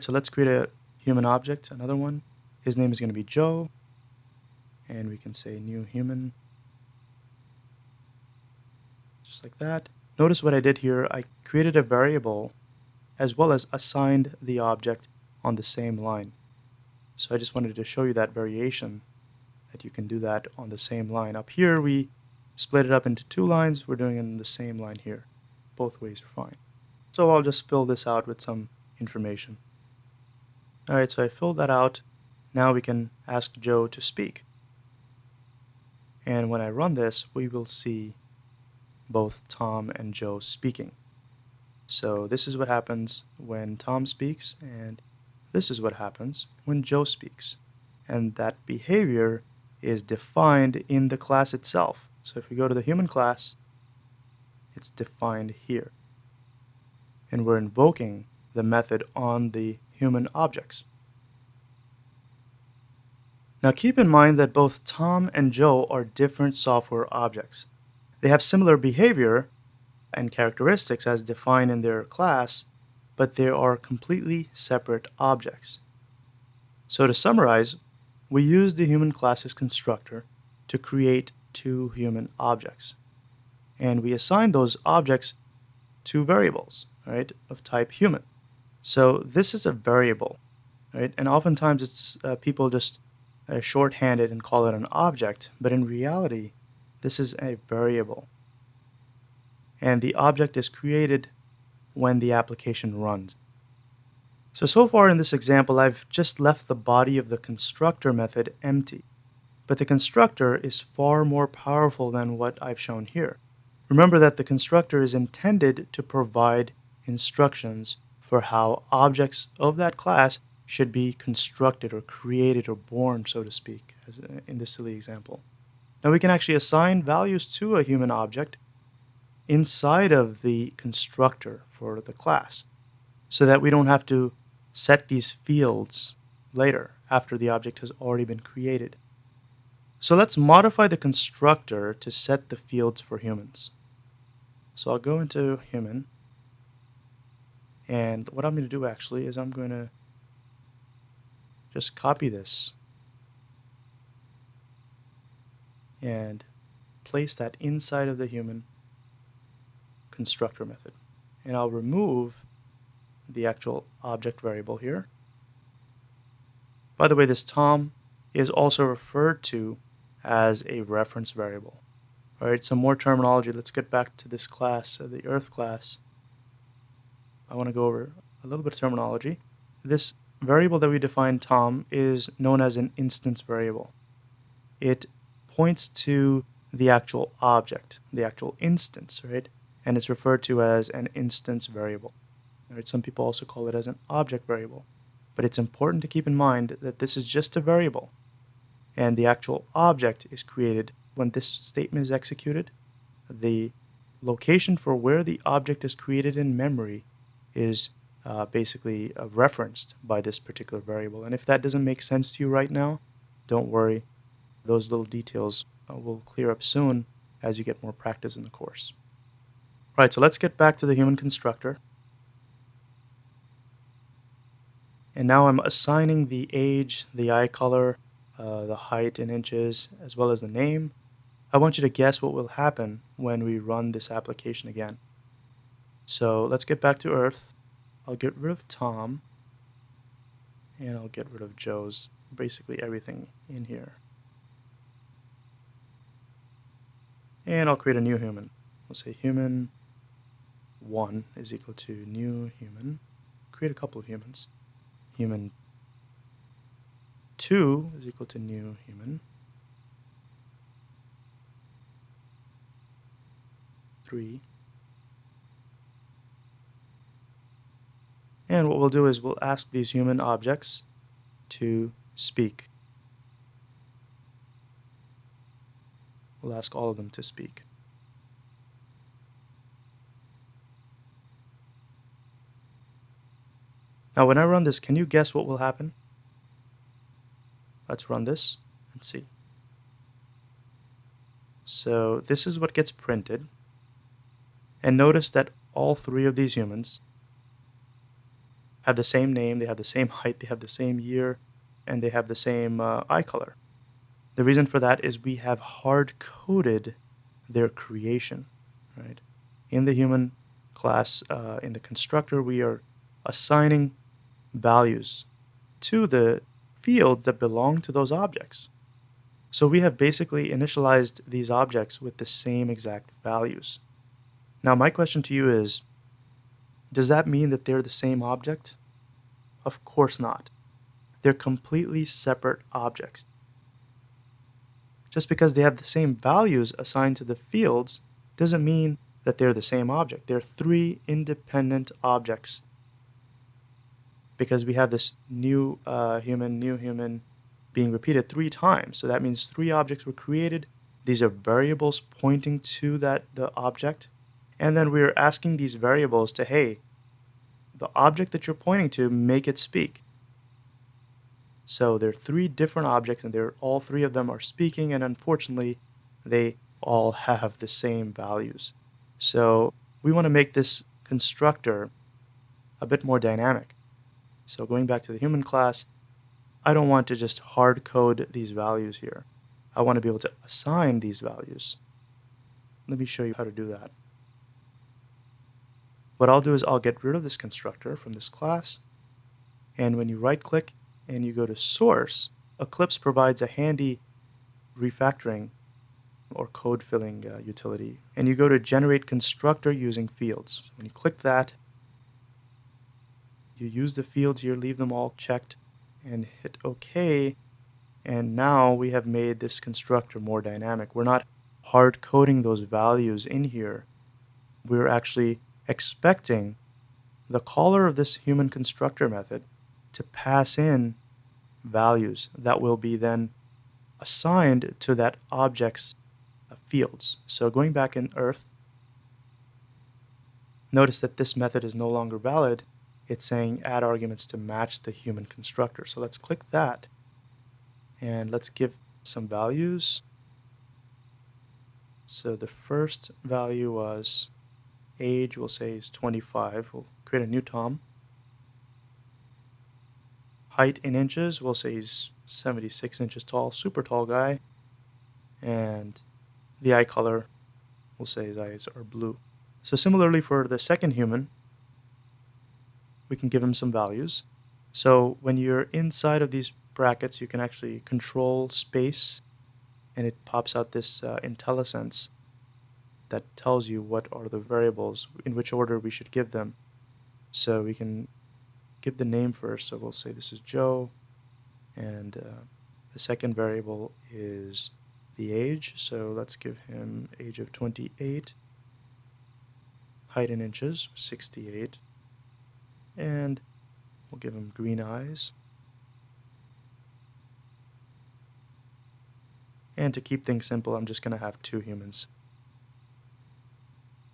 So let's create a human object, another one. His name is going to be Joe, and we can say new human, just like that. Notice what I did here. I created a variable as well as assigned the object on the same line. So I just wanted to show you that variation, that you can do that on the same line. Up here, we split it up into two lines. We're doing it in the same line here. Both ways are fine. So I'll just fill this out with some information. Alright, so I filled that out. Now we can ask Joe to speak. And when I run this, we will see both Tom and Joe speaking. So this is what happens when Tom speaks, and this is what happens when Joe speaks. And that behavior is defined in the class itself. So if we go to the human class, it's defined here. And we're invoking the method on the human objects. Now keep in mind that both Tom and Joe are different software objects. They have similar behavior and characteristics as defined in their class, but they are completely separate objects. So to summarize, we use the human class's constructor to create two human objects. And we assign those objects to variables, right, of type human. So this is a variable, right? And oftentimes it's people just shorthand it and call it an object, but in reality, this is a variable. And the object is created when the application runs. So far in this example, I've just left the body of the constructor method empty. But the constructor is far more powerful than what I've shown here. Remember that the constructor is intended to provide instructions for how objects of that class should be constructed or created or born, so to speak, as in this silly example. Now we can actually assign values to a human object inside of the constructor for the class, so that we don't have to set these fields later after the object has already been created. So let's modify the constructor to set the fields for humans. So I'll go into human, and what I'm going to do actually is I'm going to just copy this and place that inside of the human constructor method. And I'll remove the actual object variable here. By the way, this Tom is also referred to as a reference variable. All right, some more terminology. Let's get back to this class, the Earth class. I want to go over a little bit of terminology. This variable that we defined, Tom, is known as an instance variable. It points to the actual object, the actual instance, right? And it's referred to as an instance variable. Right? Some people also call it as an object variable. But it's important to keep in mind that this is just a variable, and the actual object is created when this statement is executed. The location for where the object is created in memory is basically referenced by this particular variable. And if that doesn't make sense to you right now, don't worry. Those little details will clear up soon as you get more practice in the course. Right, so let's get back to the human constructor. And now I'm assigning the age, the eye color, the height in inches, as well as the name. I want you to guess what will happen when we run this application again. So let's get back to Earth. I'll get rid of Tom, and I'll get rid of Joe's, basically everything in here. And I'll create a new human. We'll say human 1 is equal to new human. Create a couple of humans. Human 2 is equal to new human. 3. And what we'll do is we'll ask these human objects to speak. We'll ask all of them to speak. Now when I run this, can you guess what will happen? Let's run this and see. So this is what gets printed. And notice that all three of these humans have the same name, they have the same height, they have the same year, and they have the same eye color. The reason for that is we have hard-coded their creation, right? In the human class, in the constructor, we are assigning values to the fields that belong to those objects. So we have basically initialized these objects with the same exact values. Now, my question to you is, does that mean that they're the same object? Of course not. They're completely separate objects. Just because they have the same values assigned to the fields doesn't mean that they're the same object. They're three independent objects. Because we have this new human being repeated 3 times. So that means 3 objects were created. These are variables pointing to the object. And then we're asking these variables to, hey, the object that you're pointing to, make it speak. So there are 3 different objects, and all 3 of them are speaking, and unfortunately, they all have the same values. So we want to make this constructor a bit more dynamic. So going back to the human class, I don't want to just hard code these values here. I want to be able to assign these values. Let me show you how to do that. What I'll do is I'll get rid of this constructor from this class, and when you right-click and you go to Source, Eclipse provides a handy refactoring or code filling utility. And you go to Generate Constructor using Fields. When you click that, you use the fields here, leave them all checked, and hit OK. And now we have made this constructor more dynamic. We're not hard coding those values in here. We're actually expecting the caller of this human constructor method to pass in values that will be then assigned to that object's fields. So going back in Earth, notice that this method is no longer valid. It's saying add arguments to match the human constructor. So let's click that, and let's give some values. So the first value was age, we'll say is 25. We'll create a new Tom. Height in inches, we'll say he's 76 inches tall, super tall guy. And the eye color, we'll say his eyes are blue. So similarly for the second human, we can give him some values. So when you're inside of these brackets, you can actually control space, and it pops out this IntelliSense that tells you what are the variables, in which order we should give them. So we can give the name first. So we'll say this is Joe, and the second variable is the age. So let's give him age of 28, height in inches, 68, and we'll give him green eyes. And to keep things simple, I'm just going to have 2 humans.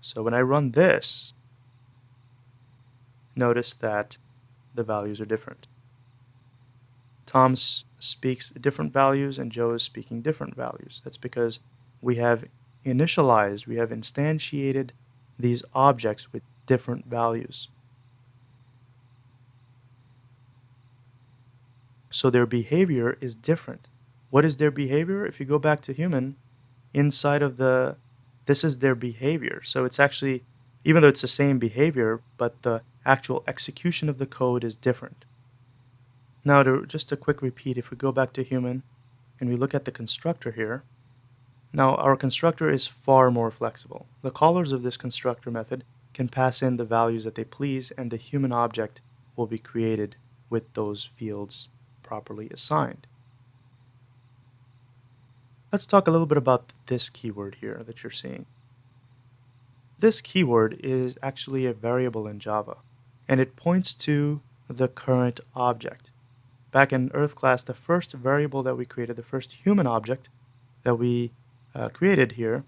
So when I run this, notice that the values are different. Tom speaks different values and Joe is speaking different values. That's because we have initialized, we have instantiated these objects with different values. So their behavior is different. What is their behavior? If you go back to human, inside of this is their behavior. So it's actually, even though it's the same behavior, but the actual execution of the code is different. Now, just a quick repeat, if we go back to human and we look at the constructor here, now our constructor is far more flexible. The callers of this constructor method can pass in the values that they please, and the human object will be created with those fields properly assigned. Let's talk a little bit about this keyword here that you're seeing. This keyword is actually a variable in Java, and it points to the current object. Back in Earth class, the first variable that we created, the first human object that we created here,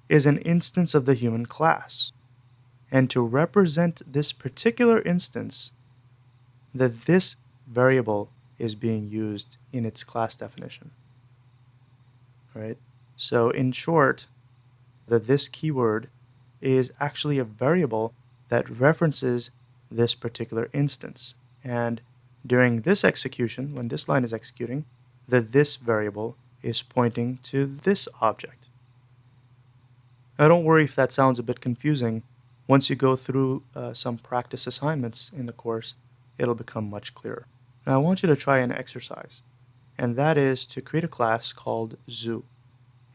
is an instance of the human class. And to represent this particular instance, this variable is being used in its class definition. Right? So in short, this keyword is actually a variable that references this particular instance. And during this execution, when this line is executing, the this variable is pointing to this object. Now don't worry if that sounds a bit confusing. Once you go through some practice assignments in the course, it'll become much clearer. Now I want you to try an exercise, and that is to create a class called zoo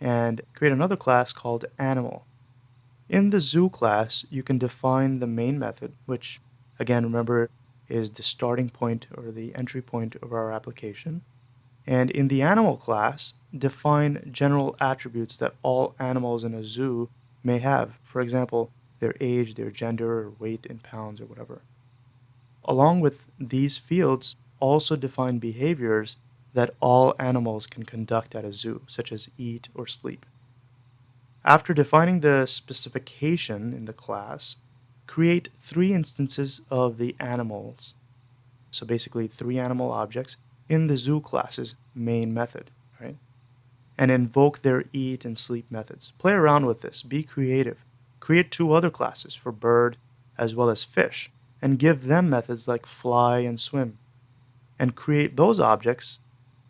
and create another class called animal. In the zoo class, you can define the main method, which again, remember, is the starting point or the entry point of our application. And in the animal class, define general attributes that all animals in a zoo may have. For example, their age, their gender, or weight in pounds, or whatever. Along with these fields, also define behaviors that all animals can conduct at a zoo, such as eat or sleep. After defining the specification in the class, create 3 instances of the animals. So basically 3 animal objects in the zoo class's main method, right? And invoke their eat and sleep methods. Play around with this, be creative. Create 2 other classes for bird as well as fish, and give them methods like fly and swim. And create those objects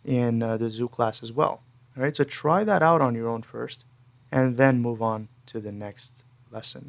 in the zoo class as well. All right, so try that out on your own first, and then move on to the next lesson.